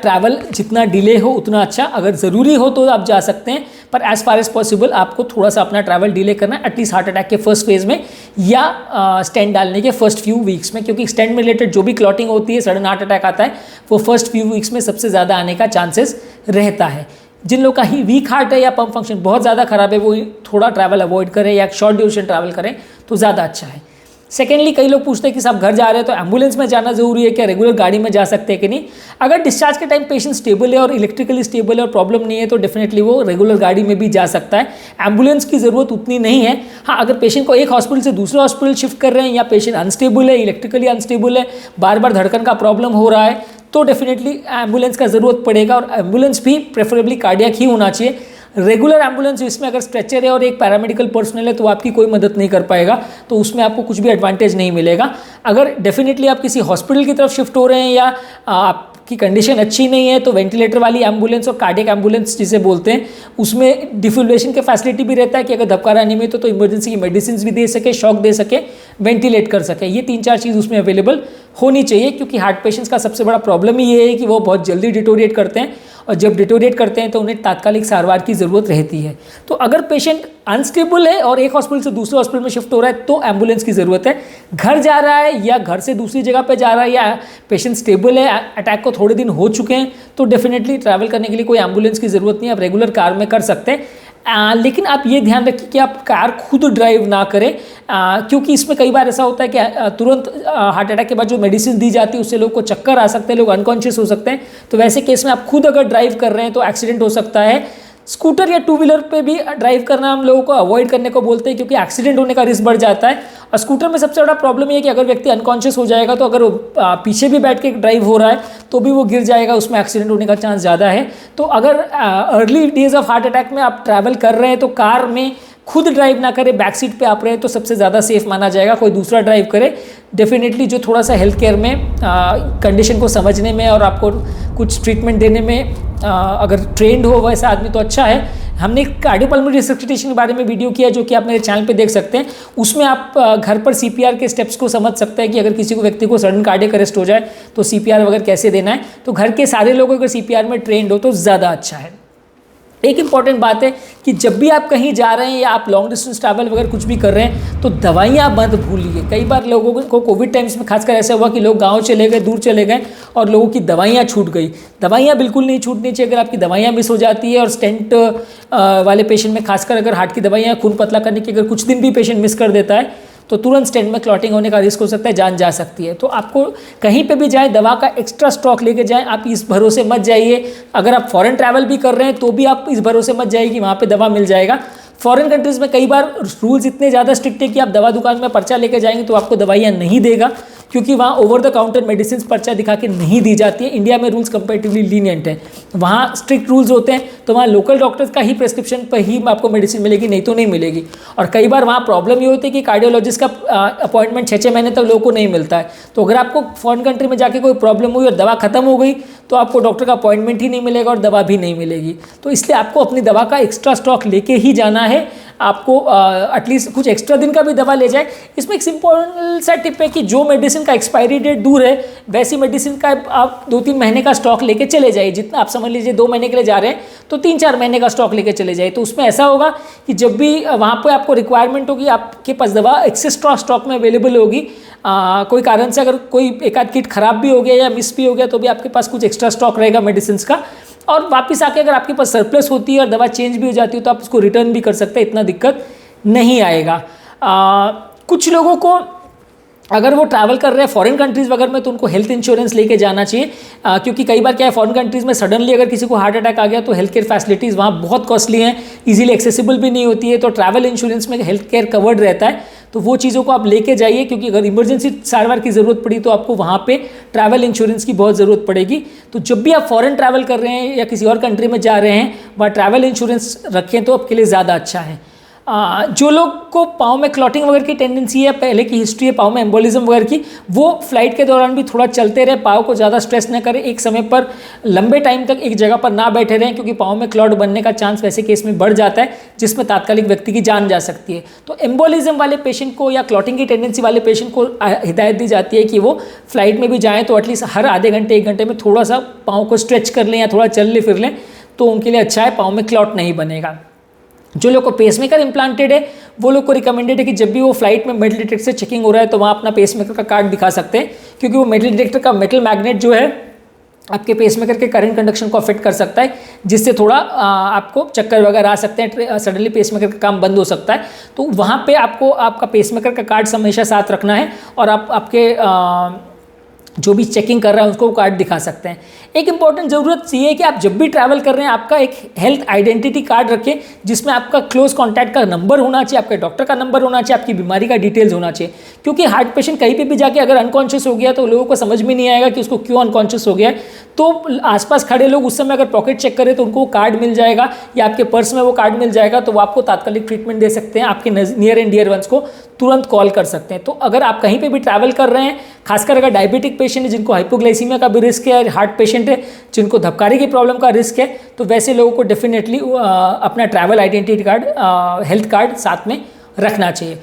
Travel जितना delay हो उतना अच्छा, अगर ज़रूरी हो तो आप जा सकते हैं, पर एज फार एज पॉसिबल आपको थोड़ा सा अपना ट्रैवल डिले करना है, एटलीस्ट हार्ट अटैक के फर्स्ट फेज में या स्टेंट डालने के फर्स्ट फ्यू वीक्स में, क्योंकि स्टेंट में रिलेटेड जो भी क्लॉटिंग होती है, सडन हार्ट अटैक आता है, वो फर्स्ट फ्यू वीक्स में सबसे ज़्यादा आने का चांसेस रहता है। जिन लोग का ही वीक हार्ट है या पंप फंक्शन बहुत ज़्यादा खराब है, वो थोड़ा ट्रैवल अवॉइड करें या शॉर्ट ड्यूरेशन ट्रैवल करें तो ज़्यादा अच्छा है। सेकेंडली, कई लोग पूछते हैं कि साहब घर जा रहे हैं तो एम्बुलेंस में जाना जरूरी है क्या, रेगुलर गाड़ी में जा सकते हैं कि नहीं। अगर डिस्चार्ज के टाइम पेशेंट स्टेबल है और इलेक्ट्रिकली स्टेबल है और प्रॉब्लम नहीं है तो डेफिनेटली वो रेगुलर गाड़ी में भी जा सकता है, एम्बुलेंस की ज़रूरत उतनी नहीं है। हाँ, अगर पेशेंट को एक हॉस्पिटल से दूसरे हॉस्पिटल शिफ्ट कर रहे हैं या पेशेंट अनस्टेबल है, इलेक्ट्रिकली अनस्टेबल है, बार बार धड़कन का प्रॉब्लम हो रहा है, तो डेफिनेटली एम्बुलेंस का ज़रूरत पड़ेगा, और एम्बुलेंस भी प्रेफरेबली कार्डियक ही होना चाहिए। रेगुलर एम्बुलेंस जिसमें अगर स्ट्रेचर है और एक पैरामेडिकल पर्सनल है तो आपकी कोई मदद नहीं कर पाएगा, तो उसमें आपको कुछ भी एडवांटेज नहीं मिलेगा। अगर डेफिनेटली आप किसी हॉस्पिटल की तरफ शिफ्ट हो रहे हैं या आपकी कंडीशन अच्छी नहीं है तो वेंटिलेटर वाली एम्बुलेंस और कार्डियक एम्बुलेंस जिसे बोलते हैं, उसमें डिफिब्रिलेशन के फैसिलिटी भी रहता है कि अगर धबकारा अनियमित हो तो इमरजेंसी की मेडिसिन भी दे सके, शॉक दे सके, वेंटिलेट कर सके। ये 3-4 चीज़ उसमें अवेलेबल होनी चाहिए, क्योंकि हार्ट पेशेंट्स का सबसे बड़ा प्रॉब्लम ही ये है कि वो बहुत जल्दी डिटोरिएट करते हैं, और जब डिटोरिएट करते हैं तो उन्हें तात्कालिक सारवार की ज़रूरत रहती है। तो अगर पेशेंट अनस्टेबल है और एक हॉस्पिटल से दूसरे हॉस्पिटल में शिफ्ट हो रहा है तो एम्बुलेंस की ज़रूरत है। घर जा रहा है या घर से दूसरी जगह पे जा रहा है या पेशेंट स्टेबल है, अटैक को थोड़े दिन हो चुके हैं, तो डेफिनेटली ट्रैवल करने के लिए कोई एम्बुलेंस की ज़रूरत नहीं है, आप रेगुलर कार में कर सकते हैं। लेकिन आप ये ध्यान रखिए कि आप कार खुद ड्राइव ना करें, क्योंकि इसमें कई बार ऐसा होता है कि तुरंत हार्ट अटैक के बाद जो मेडिसिन दी जाती है उससे लोग को चक्कर आ सकते हैं, लोग अनकॉन्शियस हो सकते हैं। तो वैसे केस में आप खुद अगर ड्राइव कर रहे हैं तो एक्सीडेंट हो सकता है। स्कूटर या टू व्हीलर पे भी ड्राइव करना हम लोगों को अवॉइड करने को बोलते हैं, क्योंकि एक्सीडेंट होने का रिस्क बढ़ जाता है। और स्कूटर में सबसे बड़ा प्रॉब्लम ये है कि अगर व्यक्ति अनकॉन्शियस हो जाएगा तो अगर वो पीछे भी बैठ के ड्राइव हो रहा है तो भी वो गिर जाएगा, उसमें एक्सीडेंट होने का चांस ज़्यादा है। तो अगर early days of heart attack में आप ट्रैवल कर रहे हैं तो कार में खुद ड्राइव ना करें, बैक सीट पे आप रहे तो सबसे ज़्यादा सेफ माना जाएगा, कोई दूसरा ड्राइव करे। डेफिनेटली जो थोड़ा सा हेल्थ केयर में कंडीशन को समझने में और आपको कुछ ट्रीटमेंट देने में अगर ट्रेंड हो वैसा आदमी तो अच्छा है। हमने कार्डियोपल्मोनरी रिससिटेशन के बारे में वीडियो किया जो कि आप मेरे चैनल पे देख सकते हैं, उसमें आप घर पर सीपीआर के स्टेप्स को समझ सकते हैं कि अगर किसी को व्यक्ति को सडन कार्डियक अरेस्ट हो जाए तो सीपीआर वगैरह कैसे देना है। तो घर के सारे लोग अगर सीपीआर में ट्रेंड हो तो ज़्यादा अच्छा है। एक इंपॉर्टेंट बात है कि जब भी आप कहीं जा रहे हैं या आप लॉन्ग डिस्टेंस ट्रैवल वगैरह कुछ भी कर रहे हैं तो दवाइयाँ मत भूलिए। कई बार लोगों को कोविड टाइम्स में खासकर ऐसा हुआ कि लोग गांव चले गए, दूर चले गए और लोगों की दवाइयाँ छूट गई। दवाइयाँ बिल्कुल नहीं छूटनी चाहिए। अगर आपकी दवाइयाँ मिस हो जाती है, और स्टेंट वाले पेशेंट में खासकर अगर हार्ट की दवाइयाँ खून पतला करने की अगर कुछ दिन भी पेशेंट मिस कर देता है तो तुरंत स्टेंट में क्लॉटिंग होने का रिस्क हो सकता है, जान जा सकती है। तो आपको कहीं पे भी जाए दवा का एक्स्ट्रा स्टॉक लेके जाएं। आप इस भरोसे मत जाइए, अगर आप फॉरेन ट्रैवल भी कर रहे हैं तो भी आप इस भरोसे मत जाइए कि वहाँ पे दवा मिल जाएगा। फॉरेन कंट्रीज़ में कई बार रूल्स इतने ज़्यादा स्ट्रिक्ट है कि आप दवा दुकान में पर्चा लेके जाएंगे तो आपको दवाइयाँ नहीं देगा, क्योंकि वहाँ ओवर द काउंटर मेडिसिन पर्चा दिखा के नहीं दी जाती है। इंडिया में रूल्स कंपैरेटिवली लीनियंट है, वहाँ स्ट्रिक्ट रूल्स होते हैं, तो वहाँ लोकल डॉक्टर्स का ही प्रेस्क्रिप्शन पर ही आपको मेडिसिन मिलेगी, नहीं तो नहीं मिलेगी। और कई बार वहाँ प्रॉब्लम ये होती है कि कार्डियोलॉजिस्ट का अपॉइंटमेंट 6-6 महीने तक लोगों को नहीं मिलता है। तो अगर आपको फॉरेन कंट्री में जाके कोई प्रॉब्लम हुई और दवा खत्म हो गई तो आपको डॉक्टर का अपॉइंटमेंट ही नहीं मिलेगा और दवा भी नहीं मिलेगी। तो इसलिए आपको अपनी दवा का एक्स्ट्रा स्टॉक लेके ही जाना है। आपको एटलीस्ट कुछ एक्स्ट्रा दिन का भी दवा ले जाए। इसमें एक सिंपल सा टिप है कि जो मेडिसिन का एक्सपायरी डेट दूर है वैसी मेडिसिन का आप 2-3 महीने का स्टॉक लेके चले जाइए। जितना आप समझ लीजिए 2 महीने के लिए जा रहे हैं तो 3-4 महीने का स्टॉक लेके चले जाइए। तो उसमें ऐसा होगा कि जब भी वहाँ पे आपको रिक्वायरमेंट होगी आपके पास दवा एक्सेस स्टॉक में अवेलेबल होगी। कोई कारण से अगर कोई एक आध किट खराब भी हो गया या मिस भी हो गया तो भी आपके पास कुछ एक्स्ट्रा स्टॉक रहेगा मेडिसिन का। और वापस आके अगर आपके पास सरप्लस होती है और दवा चेंज भी हो जाती है तो आप उसको रिटर्न भी कर सकते हैं, इतना दिक्कत नहीं आएगा। कुछ लोगों को अगर वो ट्रैवल कर रहे हैं फॉरेन कंट्रीज़ वगैरह में तो उनको हेल्थ इंश्योरेंस लेके जाना चाहिए, क्योंकि कई बार क्या है फॉरेन कंट्रीज़ में सडनली अगर किसी को हार्ट अटैक आ गया तो हेल्थ केयर फैसिलिटीज़ वहाँ बहुत कॉस्टली हैं, इजीली एक्सेसिबल भी नहीं होती है। तो ट्रैवल इंश्योरेंस में हेल्थ केयर कवर्ड रहता है, तो वो चीज़ों को आप लेके जाइए, क्योंकि अगर इमरजेंसी सारवार की ज़रूरत पड़ी तो आपको वहाँ पे ट्रैवल इंश्योरेंस की बहुत ज़रूरत पड़ेगी। तो जब भी आप फॉरेन ट्रैवल कर रहे हैं या किसी और कंट्री में जा रहे हैं वहाँ ट्रैवल इंश्योरेंस रखें तो आपके लिए ज़्यादा अच्छा है। जो लोग को पाँव में क्लॉटिंग वगैरह की टेंडेंसी है, पहले की हिस्ट्री है पाँव में एम्बोलिज्म वगैरह की, वो फ्लाइट के दौरान भी थोड़ा चलते रहे, पाँव को ज़्यादा स्ट्रेस न करें, एक समय पर लंबे टाइम तक एक जगह पर ना बैठे रहें, क्योंकि पाँव में क्लॉट बनने का चांस वैसे केस में बढ़ जाता है, जिसमें तात्कालिक व्यक्ति की जान जा सकती है। तो एम्बोलिज्म वाले पेशेंट को या क्लॉटिंग की टेंडेंसी वाले पेशेंट को हिदायत दी जाती है कि वो फ्लाइट में भी जाएँ तो एटलीस्ट हर आधे घंटे 1 घंटे में थोड़ा सा पाँव को स्ट्रेच कर लें या थोड़ा चल ले फिर लें, तो उनके लिए अच्छा है, पाँव में क्लॉट नहीं बनेगा। जो लोग को पेसमेकर इम्प्लांटेड है वो लोग को रिकमेंडेड है कि जब भी वो फ्लाइट में मेटल डिटेक्टर से चेकिंग हो रहा है तो वहाँ अपना पेसमेकर का कार्ड दिखा सकते हैं, क्योंकि वो मेटल डिटेक्टर का मेटल मैग्नेट जो है आपके पेसमेकर के करंट कंडक्शन को अफेक्ट कर सकता है, जिससे थोड़ा आपको चक्कर वगैरह आ सकते हैं, सडनली पेसमेकर का काम बंद हो सकता है। तो वहाँ पे आपको आपका पेसमेकर का कार्ड हमेशा साथ रखना है और आप आपके जो भी चेकिंग कर रहा है उसको कार्ड दिखा सकते हैं। एक इंपॉर्टेंट ज़रूरत ये है कि आप जब भी ट्रैवल कर रहे हैं आपका एक हेल्थ आइडेंटिटी कार्ड रखें, जिसमें आपका क्लोज कॉन्टैक्ट का नंबर होना चाहिए, आपके डॉक्टर का नंबर होना चाहिए, आपकी बीमारी का डिटेल्स होना चाहिए, क्योंकि हार्ट पेशेंट कहीं पे भी जाके अगर अनकॉन्शियस हो गया तो लोगों को समझ में नहीं आएगा कि उसको क्यों अनकॉन्शियस हो गया है। तो आसपास खड़े लोग उस समय अगर पॉकेट चेक करें तो उनको वो कार्ड मिल जाएगा या आपके पर्स में वो कार्ड मिल जाएगा, तो वो आपको तात्कालिक ट्रीटमेंट दे सकते हैं, आपके नियर एंड डियर वंस को तुरंत कॉल कर सकते हैं। तो अगर आप कहीं पे भी ट्रैवल कर रहे हैं, खासकर अगर डायबिटिक पेशेंट है जिनको हाइपोग्लाइसीमिया का भी रिस्क है, हार्ट पेशेंट है जिनको धबकारी की प्रॉब्लम का रिस्क है, तो वैसे लोगों को डेफिनेटली अपना travel identity card, health card साथ में रखना चाहिए।